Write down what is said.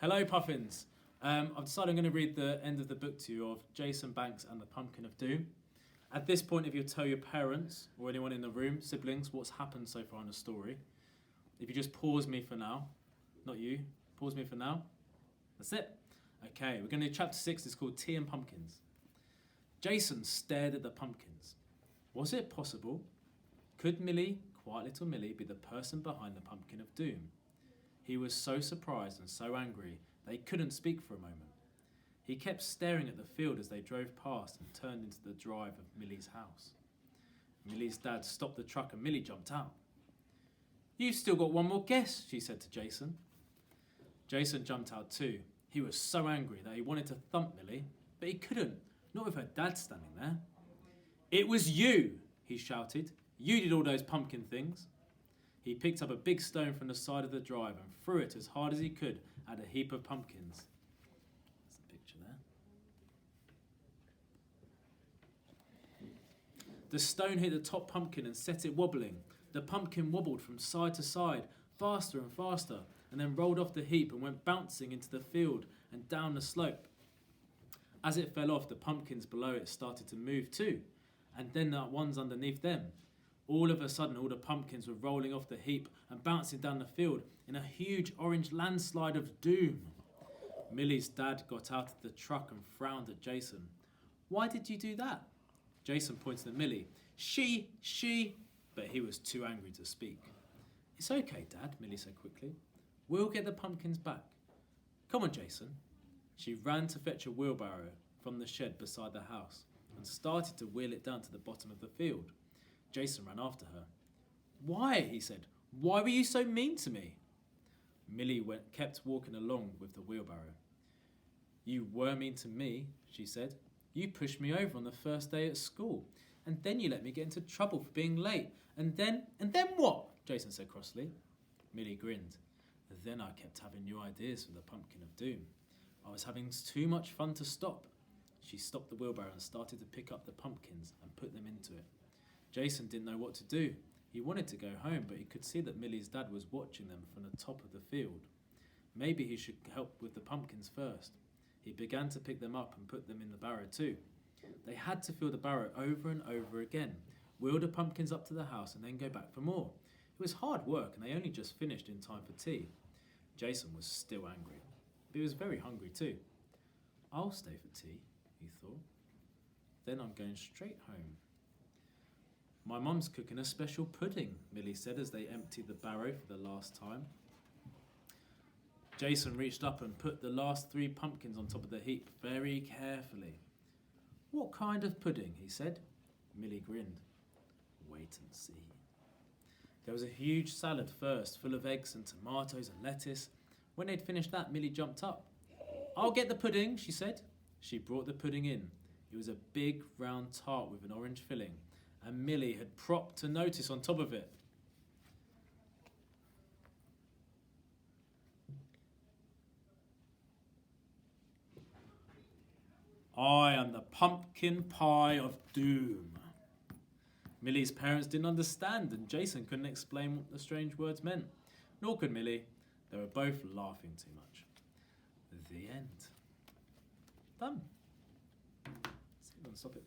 Hello, Puffins. I've decided I'm going to read the end of the book to you of Jason Banks and the Pumpkin of Doom. At this point, if you tell your parents or anyone in the room, siblings, what's happened so far in the story, if you just pause me for now, not you, pause me for now. That's it. Okay, we're going to do chapter 6. It's called Tea and Pumpkins. Jason stared at the pumpkins. Was it possible? Could Millie, quiet little Millie, be the person behind the pumpkin of doom? He was so surprised and so angry they couldn't speak for a moment. He kept staring at the field as they drove past and turned into the drive of Millie's house. Millie's dad stopped the truck and Millie jumped out. "You've still got one more guess," she said to Jason. Jason jumped out too. He was so angry that he wanted to thump Millie, but he couldn't, not with her dad standing there. "It was you," he shouted. "You did all those pumpkin things." He picked up a big stone from the side of the drive and threw it as hard as he could at a heap of pumpkins. There's a picture there. The stone hit the top pumpkin and set it wobbling. The pumpkin wobbled from side to side, faster and faster, and then rolled off the heap and went bouncing into the field and down the slope. As it fell off, the pumpkins below it started to move too, and then the ones underneath them. All of a sudden, all the pumpkins were rolling off the heap and bouncing down the field in a huge orange landslide of doom. Millie's dad got out of the truck and frowned at Jason. "Why did you do that?" Jason pointed at Millie. She, but he was too angry to speak. "It's okay, Dad," Millie said quickly. "We'll get the pumpkins back. Come on, Jason." She ran to fetch a wheelbarrow from the shed beside the house and started to wheel it down to the bottom of the field. Jason ran after her. "Why?" he said. "Why were you so mean to me?" Millie kept walking along with the wheelbarrow. "You were mean to me," she said. "You pushed me over on the first day at school, and then you let me get into trouble for being late, and then what?" Jason said crossly. Millie grinned. "Then I kept having new ideas for the pumpkin of doom. I was having too much fun to stop." She stopped the wheelbarrow and started to pick up the pumpkins and put them into it. Jason didn't know what to do. He wanted to go home, but he could see that Millie's dad was watching them from the top of the field. Maybe he should help with the pumpkins first. He began to pick them up and put them in the barrow too. They had to fill the barrow over and over again, wheel the pumpkins up to the house and then go back for more. It was hard work and they only just finished in time for tea. Jason was still angry, but he was very hungry too. "I'll stay for tea," he thought. "Then I'm going straight home." "My mum's cooking a special pudding," Millie said as they emptied the barrow for the last time. Jason reached up and put the last 3 pumpkins on top of the heap very carefully. "What kind of pudding?" he said. Millie grinned. "Wait and see." There was a huge salad first, full of eggs and tomatoes and lettuce. When they'd finished that, Millie jumped up. "I'll get the pudding," she said. She brought the pudding in. It was a big round tart with an orange filling, and Millie had propped a notice on top of it. "I am the pumpkin pie of doom." Millie's parents didn't understand, and Jason couldn't explain what the strange words meant. Nor could Millie. They were both laughing too much. The end. Done. Stop it.